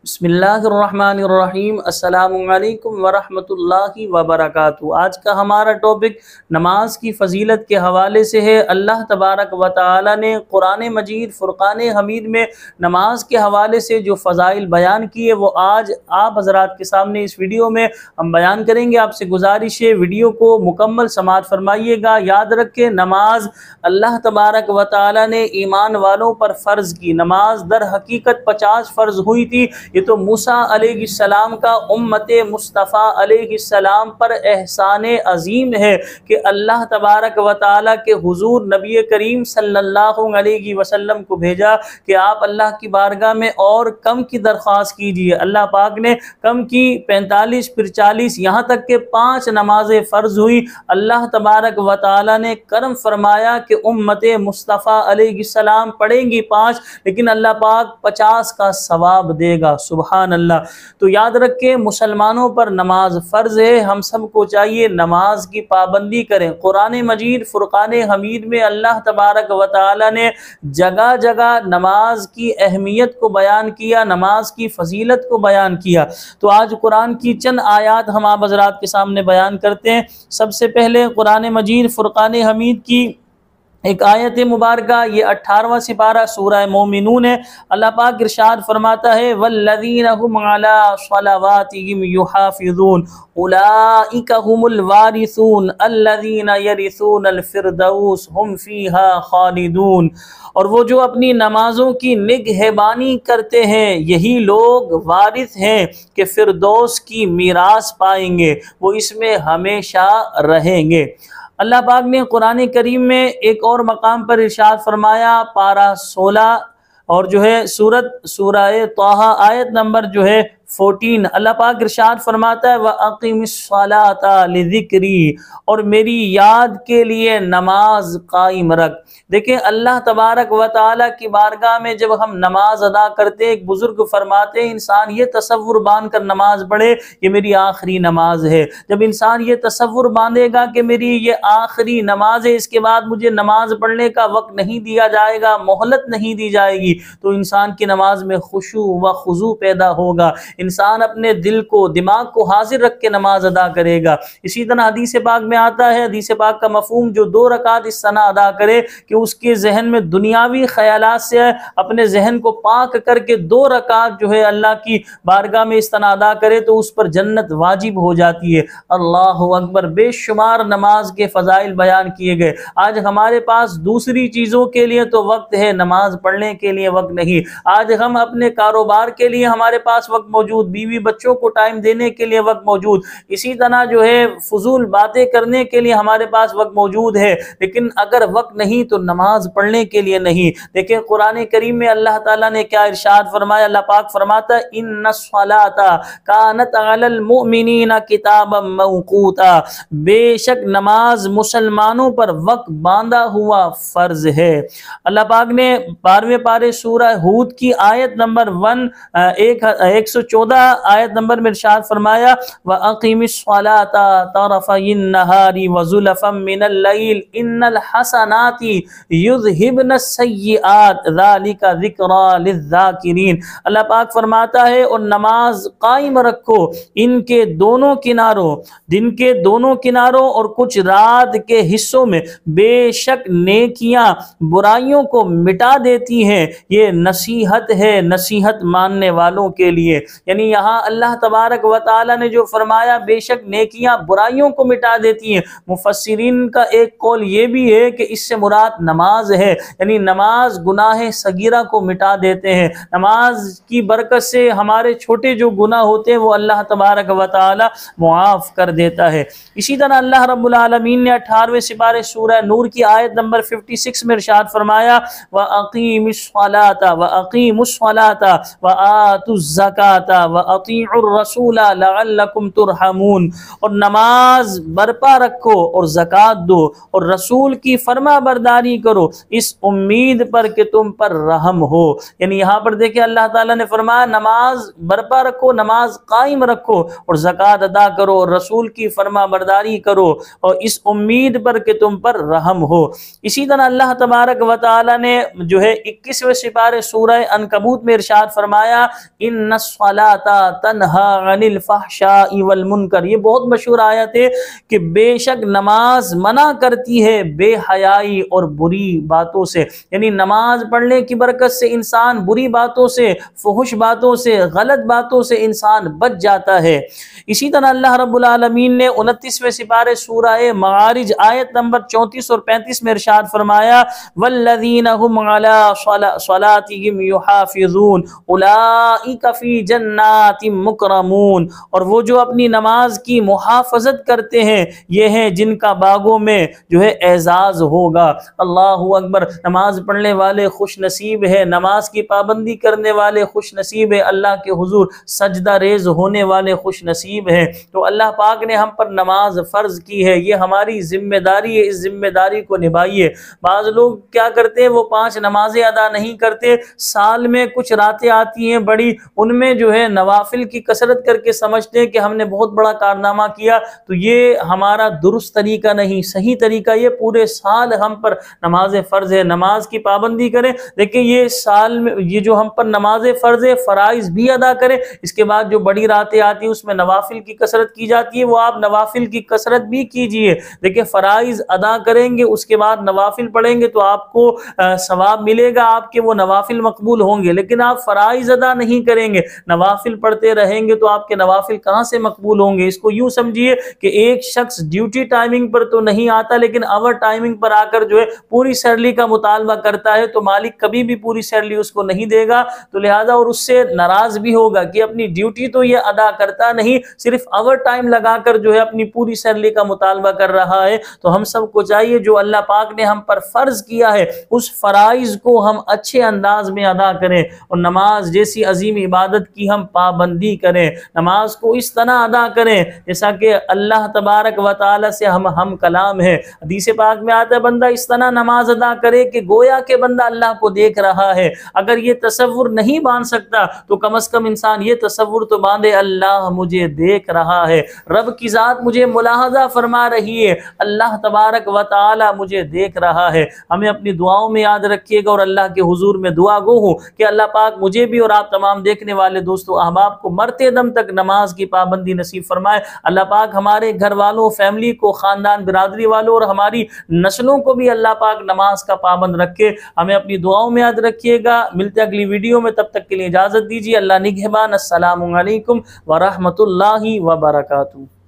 بسم اللہ الرحمن الرحیم۔ السلام علیکم ورحمۃ اللہ وبرکاتہ۔ آج کا ہمارا ٹاپک نماز کی فضیلت کے حوالے سے ہے۔ اللہ تبارک و تعالی نے قرآن مجید فرقان حمید میں نماز کے حوالے سے جو فضائل بیان کیے وہ آج آپ حضرات کے سامنے اس ویڈیو میں ہم بیان کریں گے۔ آپ سے گزارش ہے ویڈیو کو مکمل سماعت فرمائیے گا۔ یاد رکھیں نماز اللہ تبارک و تعالی نے ایمان والوں پر فرض کی۔ نماز در حقیقت 50 فرض ہوئی تھی۔ یہ تو موسیٰ علیہ السلام کا امت مصطفیٰ علیہ السلام پر احسان عظیم ہے کہ اللہ تبارک و تعالیٰ کے حضور نبی کریم صلی اللہ علیہ وسلم کو بھیجا کہ آپ اللہ کی بارگاہ میں اور کم کی درخواست کیجئے۔ اللہ پاک نے کم کی 45 پھر 40 یہاں تک کہ 5 نمازیں فرض ہوئی۔ اللہ تبارک و تعالیٰ نے کرم فرمایا کہ امت مصطفیٰ علیہ السلام پڑھیں گی 5 لیکن اللہ پاک 50 کا ثواب دے گا۔ سبحان اللہ۔ تو یاد رکھیں مسلمانوں پر نماز فرض ہے۔ ہم سب کو چاہیے نماز کی پابندی کریں۔ قرآن مجید فرقان حمید میں اللہ تبارک و تعالی نے جگہ جگہ نماز کی اہمیت کو بیان کیا، نماز کی فضیلت کو بیان کیا۔ تو آج قرآن کی چند آیات ہم آپ حضرات کے سامنے بیان کرتے ہیں۔ سب سے پہلے قرآن مجید فرقان حمید کی ایک آیت مبارکہ، یہ 18واں سپارہ سورہ مومنون ہے۔ اللہ پاک ارشاد فرماتا ہے والذین هم علی صلواتهم یحافظون اولئک هم الوارثون الذین یرثون الفردوس هم فیہا خالدون۔ اور وہ جو اپنی نمازوں کی نگہبانی کرتے ہیں یہی لوگ وارث ہیں کہ فردوس کی میراث پائیں گے، وہ اس میں ہمیشہ رہیں گے۔ اللہ پاک نے قرآن کریم میں ایک اور مقام پر ارشاد فرمایا، پارہ 16 اور جو ہے سورہ طٰہٰ آیت نمبر جو ہے 14، اللہ پاک ارشاد فرماتا ہے وَأَقِمِ الصَّلَاةَ لِذِكْرِي، اور میری یاد کے لیے نماز قائم رکھ۔ دیکھیں اللہ تبارک و تعالیٰ کی بارگاہ میں جب ہم نماز ادا کرتے، ایک بزرگ فرماتے ہیں انسان یہ تصور باندھ کر نماز پڑھے یہ میری آخری نماز ہے۔ جب انسان یہ تصور باندھے گا کہ میری یہ آخری نماز ہے، اس کے بعد مجھے نماز پڑھنے کا وقت نہیں دیا جائے گا، مہلت نہیں دی جائے گی، تو انسان کی نماز میں خشوع و خضوع پیدا ہوگا۔ انسان اپنے دل کو دماغ کو حاضر رکھ کے نماز ادا کرے گا۔ اسی طرح حدیث پاک میں آتا ہے، حدیث پاک کا مفہوم جو 2 رکعت اس طرح ادا کرے کہ اس کے ذہن میں دنیاوی خیالات سے اپنے ذہن کو پاک کر کے 2 رکعت جو ہے اللہ کی بارگاہ میں اس طرح ادا کرے تو اس پر جنت واجب ہو جاتی ہے۔ اللہ اکبر، بے شمار نماز کے فضائل بیان کیے گئے۔ آج ہمارے پاس دوسری چیزوں کے لیے تو وقت ہے، نماز پڑھنے کے لیے وقت نہیں۔ آج ہم اپنے کاروبار کے لیے ہمارے پاس وقت موجود، بیوی بچوں کو ٹائم دینے کے لیے وقت موجود، اسی طرح جو ہے فضول باتیں کرنے کے لیے ہمارے پاس وقت موجود ہے، لیکن اگر وقت نہیں تو نماز پڑھنے کے لیے نہیں۔ دیکھیں قرآن کریم میں اللہ تعالیٰ نے کیا ارشاد فرمایا، اللہ پاک فرماتا ہے ان الصلاۃ کانت علی المؤمنین کتابا موقوتا، بے شک نماز مسلمانوں پر وقت باندھا ہوا فرض ہے۔ اللہ پاک نے 12ویں پارے سورہ ہود کی آیت نمبر 114 آیت نمبر میں ارشاد فرمایا وَأَقِمِ الصَّلَاةَ طَرَفَيِ النَّهَارِ وَزُلَفًا مِّنَ اللَّيْلِ إِنَّ الْحَسَنَاتِ يُذْهِبْنَ السَّيِّئَاتِ ذَلِكَ ذِكْرَىٰ لِلذَّاكِرِينَ۔ اللہ پاک فرماتا ہے اور نماز قائم رکھو ان کے دونوں کناروں، دن کے دونوں کناروں اور کچھ رات کے حصوں میں، بے شک نیکیاں برائیوں کو مٹا دیتی ہیں، یہ نصیحت ہے نصیحت ماننے والوں کے لیے۔ یعنی یہاں اللہ تبارک و تعالی نے جو فرمایا بے شک نیکیاں برائیوں کو مٹا دیتی ہیں، مفسرین کا ایک قول یہ بھی ہے کہ اس سے مراد نماز ہے، یعنی نماز گناہ صغیرہ کو مٹا دیتے ہیں۔ نماز کی برکت سے ہمارے چھوٹے جو گناہ ہوتے ہیں وہ اللہ تبارک و تعالی معاف کر دیتا ہے۔ اسی طرح اللہ رب العالمین نے 18ویں سپارے سورہ نور کی آیت نمبر 56 میں ارشاد فرمایا وَأَقِيمُ الصَّلَاةَ وَأَقِيمُوا الصَّلَاةَ وَآتُوا الزَّكَاةَ الصلاۃ واطیعوا الرسول لعلکم ترحمون، اور نماز برپا رکھو اور زکوٰۃ دو اور رسول کی فرما برداری کرو اس امید پر کہ تم پر رحم ہو۔ یعنی یہاں پر دیکھیں اللہ تعالیٰ نے فرمایا نماز برپا رکھو، نماز قائم رکھو اور زکوٰۃ ادا کرو اور رسول کی فرما برداری کرو اور اس امید پر کہ تم پر رحم ہو۔ اسی طرح اللہ تبارک و تعالی نے جو ہے 21ویں سپارے سورہ عنکبوت میں ارشاد فرمایا ان الصلاۃ تنہی عن الفحشاء والمنکر، یہ بہت مشہور آیت ہے کہ بے شک نماز منع کرتی ہے بے حیائی اور بری باتوں سے، یعنی نماز پڑھنے کی برکت سے انسان بری باتوں سے، فحش باتوں سے، غلط باتوں سے انسان بچ جاتا ہے۔ اسی طرح اللہ رب العالمین نے 29ویں سپارے سورہ معارج آیت نمبر 34 اور 35 میں ارشاد فرمایا والذین هم علی صلاتهم یحافظون اولئک فی جنات مکرمون، اور وہ جو اپنی نماز کی محافظت کرتے ہیں یہ ہیں جن کا باغوں میں جو ہے اعزاز ہوگا۔ اللہ اکبر، نماز پڑھنے والے خوش نصیب ہے، نماز کی پابندی کرنے والے خوش نصیب ہے، اللہ کے حضور سجدہ ریز ہونے والے خوش نصیب ہیں۔ تو اللہ پاک نے ہم پر نماز فرض کی ہے، یہ ہماری ذمہ داری ہے، اس ذمہ داری کو نبھائیے۔ بعض لوگ کیا کرتے ہیں، وہ 5 نمازیں ادا نہیں کرتے، سال میں کچھ راتیں آتی ہیں بڑی، ان میں جو ہے نوافل کی کثرت کر کے سمجھتے ہیں کہ ہم نے بہت بڑا کارنامہ کیا، تو یہ ہمارا درست طریقہ نہیں، صحیح طریقہ یہ پورے سال ہم پر نماز فرض ہے، نماز کی پابندی کریں۔ لیکن یہ سال میں یہ جو ہم پر نماز فرض ہے فرائض بھی ادا کریں، اس کے بعد جو بڑی راتیں آتی ہیں اس میں نوافل کی کثرت کی جاتی ہے، وہ آپ نوافل کی کثرت بھی کیجئے، دیکھیں فرائض ادا کریں گے اس کے بعد نوافل پڑھیں گے تو آپ کو ثواب ملے گا، آپ کے وہ نوافل مقبول ہوں گے۔ لیکن آپ فرائض ادا نہیں کریں گے، نوافل پڑھتے رہیں گے تو آپ کے نوافل کہاں سے مقبول ہوں گے؟ اس کو یوں سمجھیے کہ ایک شخص ڈیوٹی ٹائمنگ پر تو نہیں آتا لیکن آور ٹائمنگ پر آ کر جو ہے پوری سیلری کا مطالبہ کرتا ہے، تو مالک کبھی بھی پوری سیلری اس کو نہیں دے گا، تو لہذا اور اس سے ناراض بھی ہوگا کہ اپنی ڈیوٹی تو یہ ادا کرتا نہیں، صرف اوور ٹائم لگا کر جو ہے اپنی پوری سیلری کا مطالبہ کر رہا ہے۔ تو ہم سب کو چاہیے جو اللہ پاک نے ہم پر فرض کیا ہے اس فرائض کو ہم اچھے انداز میں ادا کریں اور نماز جیسی عظیم عبادت کی ہم پابندی کریں، نماز کو اس طرح ادا کریں جیسا کہ اللہ تبارک و تعالی سے ہم کلام ہے۔ حدیث پاک میں آتا ہے بندہ اس طرح نماز ادا کرے کہ گویا کہ بندہ اللہ کو دیکھ رہا ہے۔ اگر یہ تصور نہیں باندھ سکتا تو کم از کم انسان یہ تصور تو باندھے اللہ مجھے دیکھ رہا ہے، رب کی ذات مجھے ملاحظہ فرما رہی ہے، اللہ تبارک و تعالی مجھے دیکھ رہا ہے۔ ہمیں اپنی دعاؤں میں یاد رکھیے گا اور اللہ کے حضور میں دعا گو ہوں کہ اللہ پاک مجھے بھی اور آپ تمام دیکھنے والے دوستوں احباب کو مرتے دم تک نماز کی پابندی نصیب فرمائے۔ اللہ پاک ہمارے گھر والوں، فیملی کو، خاندان برادری والوں اور ہماری نسلوں کو بھی اللہ پاک نماز کا پابند رکھے۔ ہمیں اپنی دعاؤں میں یاد رکھیے گا۔ ملتے اگلی ویڈیو میں، تب تک کے لیے اجازت دیجیے۔ اللہ نگہبان۔ السلام علیکم ورحمۃ اللہ وبرکاتہ۔